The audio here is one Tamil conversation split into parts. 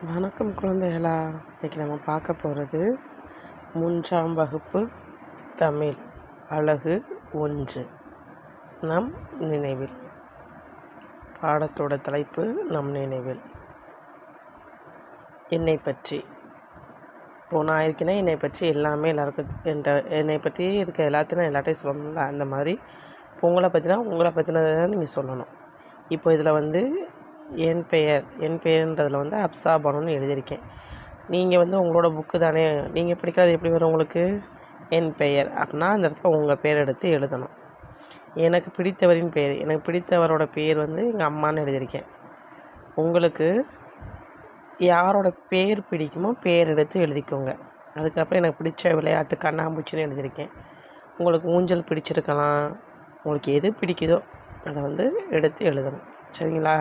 வணக்கம் குழந்தைகளா. இன்றைக்கி நம்ம பார்க்க போகிறது 3ஆம் வகுப்பு தமிழ் அலகு 1 நம் நினைவில். பாடத்தோட தலைப்பு நம் நினைவில். என்னை பற்றி இப்போது நான் இருக்கேன்னா என்னை பற்றி எல்லாமே எல்லாருக்கும் என்னை பற்றி இருக்க எல்லாத்தையும் நான் எல்லாத்தையும் சொல்லணும்ல. அந்த மாதிரி இப்போ உங்களை பற்றினா உங்களை பற்றினதை தான் நீங்கள் சொல்லணும். இப்போ இதில் என் பெயர்ன்றதில் அப்சா பானுன்னு எழுதியிருக்கேன். நீங்கள் உங்களோட புக்கு தானே, நீங்கள் படிக்கிறது எப்படி வரும் உங்களுக்கு? என் பெயர் அப்படின்னா அந்த இடத்துல உங்கள் பேர் எடுத்து எழுதணும். எனக்கு பிடித்தவரின் பெயர், எனக்கு பிடித்தவரோட பேர் எங்கள் அம்மான்னு எழுதியிருக்கேன். உங்களுக்கு யாரோட பேர் பிடிக்குமோ பேர் எடுத்து எழுதிக்கோங்க. அதுக்கப்புறம் எனக்கு பிடிச்ச விளையாட்டு கண்ணாம்பூச்சின்னு எழுதியிருக்கேன். உங்களுக்கு ஊஞ்சல் பிடிச்சிருக்கலாம், உங்களுக்கு எது பிடிக்குதோ அதை எடுத்து எழுதணும். சரிங்களா?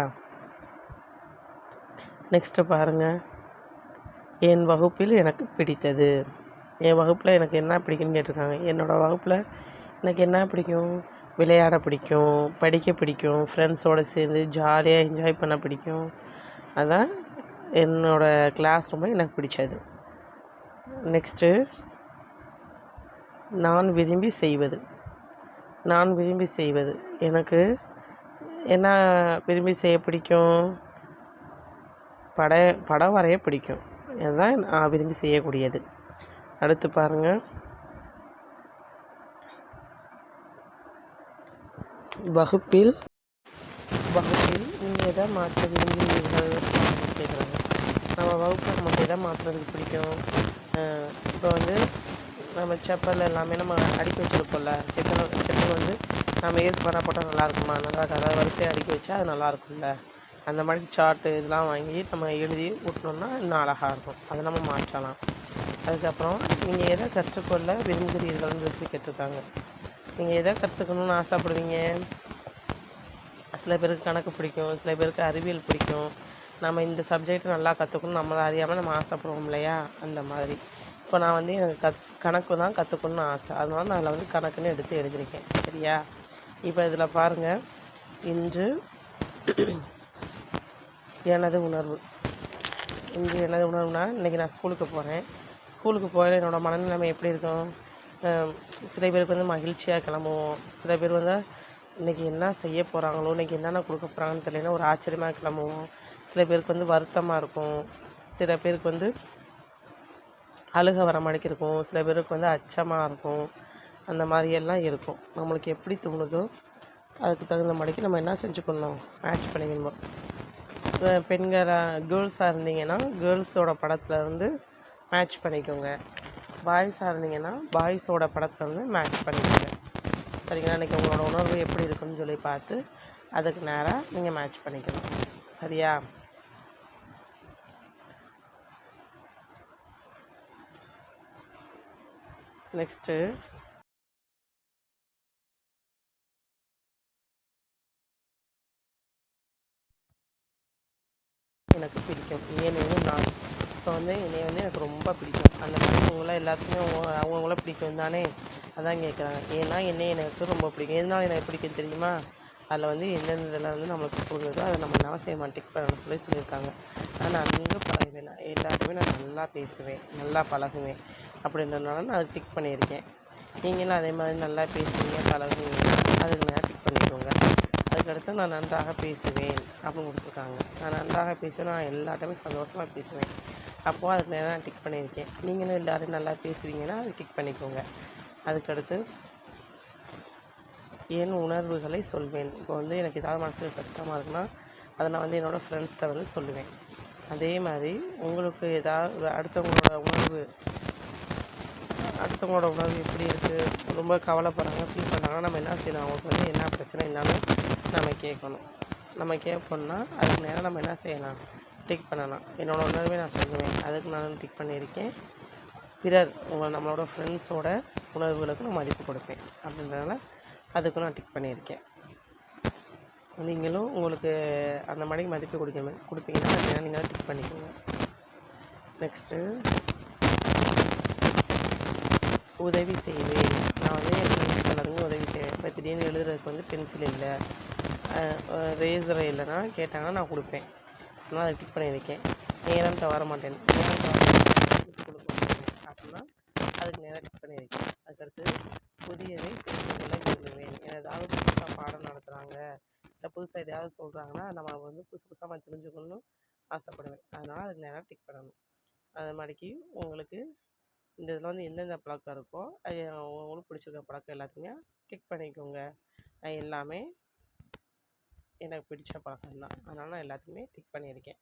நெக்ஸ்ட்டு பாருங்கள். என் வகுப்பில் எனக்கு பிடித்தது. என் வகுப்பில் எனக்கு என்ன பிடிக்குன்னு கேட்டிருக்காங்க. என்னோடய வகுப்பில் எனக்கு என்ன பிடிக்கும்? விளையாட பிடிக்கும், படிக்க பிடிக்கும், ஃப்ரெண்ட்ஸோடு சேர்ந்து ஜாலியாக என்ஜாய் பண்ண பிடிக்கும். அதுதான் என்னோடய கிளாஸ் ரூமில் எனக்கு பிடிச்சது. நெக்ஸ்ட்டு நான் விரும்பி செய்வது. நான் விரும்பி செய்வது எனக்கு என்ன விரும்பி செய்ய பிடிக்கும்? படம் வரைய பிடிக்கும். இதுதான் நான் விரும்பி செய்யக்கூடியது. அடுத்து பாருங்கள். வகுப்பில் நீங்கள் எதை மாற்ற விரும்புகிறீர்கள் கேட்குறாங்க. நம்ம வகுப்பில் நமக்கு எதை மாற்றுறதுக்கு பிடிக்கும்? இப்போ நம்ம செப்பல் எல்லாமே நம்ம அடுக்கி வச்சுருப்போம்ல. செப்பல் நம்ம ஏற்பாடாக போட்டால் நல்லாயிருக்குமா? நல்லா அதாவது வரிசையாக அடுக்கி வச்சா அது நல்லாயிருக்கும்ல. அந்த மாதிரி சார்ட்டு இதெல்லாம் வாங்கி நம்ம எழுதி விட்டோம்னா இன்னும் அழகாக இருக்கும். அதை நம்ம மாற்றலாம். அதுக்கப்புறம் நீங்கள் எதை கற்றுக்கொள்ள விரும்புகிறீர்கள்னு சொல்லி கேட்டிருக்காங்க. நீங்கள் எதை கற்றுக்கணுன்னு ஆசைப்படுவீங்க? சில பேருக்கு கணக்கு பிடிக்கும், சில பேருக்கு அறிவியல் பிடிக்கும். நம்ம இந்த சப்ஜெக்ட் நல்லா கற்றுக்கணும் நம்மளை அறியாமல் நம்ம ஆசைப்படுவோம் இல்லையா? அந்த மாதிரி இப்போ நான் எனக்கு கணக்கு தான் கற்றுக்கணுன்னு ஆசை. அதனால நான் அதில் கணக்குன்னு எடுத்து எழுதியிருக்கேன். சரியா? இப்போ இதில் பாருங்கள். இன்று எனது உணர்வு. இன்று எனது உணர்வுனா இன்றைக்கி நான் ஸ்கூலுக்கு போகிறேன். ஸ்கூலுக்கு போகிற என்னோடய மனநிலைமை எப்படி இருக்கும்? சில பேருக்கு மகிழ்ச்சியாக கிளம்புவோம். சில பேர் இன்றைக்கி என்ன செய்ய போகிறாங்களோ, இன்றைக்கி என்னென்ன கொடுக்க போகிறாங்கன்னு தெரியலன்னா ஒரு ஆச்சரியமாக கிளம்புவோம். சில பேருக்கு வருத்தமாக இருக்கும். சில பேருக்கு அழுக வர மாதிரிக்கு இருக்கும். சில பேருக்கு அச்சமாக இருக்கும். அந்த மாதிரியெல்லாம் இருக்கும். நம்மளுக்கு எப்படி தோணுதோ அதுக்கு தகுந்த மாதிரிக்கு நம்ம என்ன செஞ்சுக்கணும்? மேட்ச் பண்ணிக்கணும். கேர்ள்ஸாக இருந்தீங்கன்னா கேர்ள்ஸோட படத்தில் மேட்ச் பண்ணிக்கோங்க. பாய்ஸாக இருந்தீங்கன்னா பாய்ஸோட படத்தில் மேட்ச் பண்ணிக்கோங்க. சரிங்களா? இன்றைக்கி உங்களோட உணர்வு எப்படி இருக்குன்னு சொல்லி பார்த்து அதுக்கு நேராக நீங்கள் மேட்ச் பண்ணிக்கணும். சரியா? நெக்ஸ்ட்டு எனக்கு பிடிக்கும். ஏன்னு நான் இப்போ என்னை எனக்கு ரொம்ப பிடிக்கும். அந்த மாதிரி உங்களாம் எல்லாத்துக்குமே அவங்கவுங்கள பிடிக்கும் தானே? அதான் கேட்குறாங்க. ஏன்னா எனக்கு ரொம்ப பிடிக்கும். எதனால எனக்கு பிடிக்கும் தெரியுமா? அதில் எந்தெந்த இதில் நம்மளுக்கு புரிஞ்சதோ அதை நம்ம என்ன செய்ய மாட்டேன் பண்ண சொல்லியிருக்காங்க. நான் நன்கு பழகுவேன். எல்லாத்தையுமே நான் நல்லா பேசுவேன், நல்லா பழகுவேன். அப்படின்றதுனால நான் அதை டிக் பண்ணியிருக்கேன். நீங்களும் அதே மாதிரி நல்லா பேசுவீங்க, பழகுவீங்க. அதுக்கு நான் டிக் பண்ணிக்கோங்க. அதுக்கடுத்து நான் நன்றாக பேசுவேன் அப்படின்னு கொடுத்துருக்காங்க. நான் நன்றாக பேசுவேன், நான் எல்லாத்தையுமே சந்தோஷமாக பேசுவேன். அப்போது அதுக்கு நேரம் நான் டிக் பண்ணியிருக்கேன். நீங்களும் எல்லோரும் நல்லா பேசுவீங்கன்னா அது டிக் பண்ணிக்கோங்க. அதுக்கடுத்து என் உணர்வுகளை சொல்வேன். இப்போ எனக்கு ஏதாவது மனசில் கஷ்டமாக இருக்குன்னா அதை நான் என்னோடய ஃப்ரெண்ட்ஸ்கிட்ட சொல்லுவேன். அதே மாதிரி உங்களுக்கு ஏதாவது அடுத்தவங்களோட உணர்வு எப்படி இருக்குது, ரொம்ப கவலைப்படுறாங்க, ஃபீல் பண்ணுறாங்கன்னா நம்ம என்ன செய்யணும்? அவங்களுக்கு என்ன பிரச்சனை என்னன்னு நம்ம கேட்கணும். நம்ம கேட்போம்னா அதுக்கு நேரம் நம்ம என்ன செய்யலாம்? டிக் பண்ணலாம். என்னோடய உணர்வே நான் சொல்லுவேன். அதுக்கு நான் டிக் பண்ணியிருக்கேன். பிறர் நம்மளோட ஃப்ரெண்ட்ஸோட உணர்வுகளுக்கு நான் மதிப்பு கொடுப்பேன் அப்படின்றதுனால அதுக்கு நான் டிக் பண்ணியிருக்கேன். நீங்களும் உங்களுக்கு அந்த மாதிரி மதிப்பு கொடுப்பீங்கன்னா அதை நீங்களும் டிக் பண்ணிக்கோங்க. நெக்ஸ்ட்டு உதவி செய்வேன். நான் என் ஃப்ரெண்ட்ஸ் எல்லாருக்கும் உதவி செய்வேன். இப்போ திடீர்னு எழுதுறதுக்கு பென்சில் இல்லை, ரேசர் இல்லைன்னா கேட்டாங்கன்னா நான் கொடுப்பேன். நான் அதை டிக் பண்ணியிருக்கேன். நேரம் தவற மாட்டேன். நேரம் தவற மாட்டேன் ஸ்கூலுக்கு வந்துடுவேன் அப்படின்னா அதுக்கு நேராக டிக் பண்ணியிருக்கேன். அதுக்கடுத்து புதியதை தெரிந்து கொள்ள விரும்புவேன். ஏதாவது புதுசாக பாடம் நடத்துகிறாங்க, இல்லை புதுசாக எதையாவது சொல்கிறாங்கன்னா நம்ம வந்து புதுசு புதுசாக நான் தெரிஞ்சுக்கணும்னு ஆசைப்படுவேன். அதனால் அதுக்கு நேராக டிக் பண்ணணும். அது மாதிரிக்கு உங்களுக்கு இந்த இதில் வந்து எந்தெந்த பழக்கம் இருக்கோ அது உங்களுக்கு பிடிச்சிருக்க பழக்கம் எல்லாத்தையுமே டிக் பண்ணிக்கோங்க. எல்லாமே எனக்கு பிடிச்ச பழக்கம்தான். அதனால் நான் எல்லாத்தையுமே டிக் பண்ணியிருக்கேன்.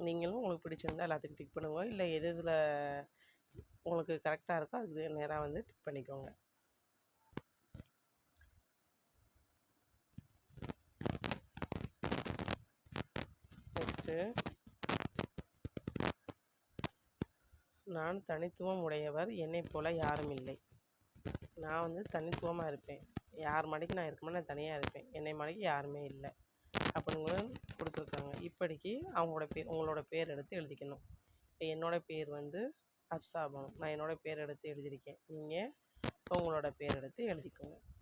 நீங்களும் உங்களுக்கு பிடிச்சிருந்தா எல்லாத்துக்கும் டிக் பண்ணுங்க. இல்லை எது இதில் உங்களுக்கு கரெக்டாக இருக்கோ அதுக்கு நேராக வந்து டிக் பண்ணிக்கோங்க. நெக்ஸ்ட்டு, நான் தனித்துவம் உடையவர், என்னைப் போல யாரும் இல்லை. நான் வந்து தனித்துவமாக இருப்பேன். யார் மாடிக்கு நான் இருக்க மாட்டேன், நான் தனியாக இருப்பேன். என்னை மாடிக்கு யாருமே இல்லை அப்படின்னு கொடுத்துருக்காங்க. இப்படிக்கு உங்களோட பேர் எடுத்து எழுதிக்கணும். இப்போ என்னோடய பேர் வந்து அப்சாபம். நான் என்னோடய பேர் எடுத்து எழுதியிருக்கேன். நீங்கள் உங்களோட பேர் எடுத்து எழுதிக்கோங்க.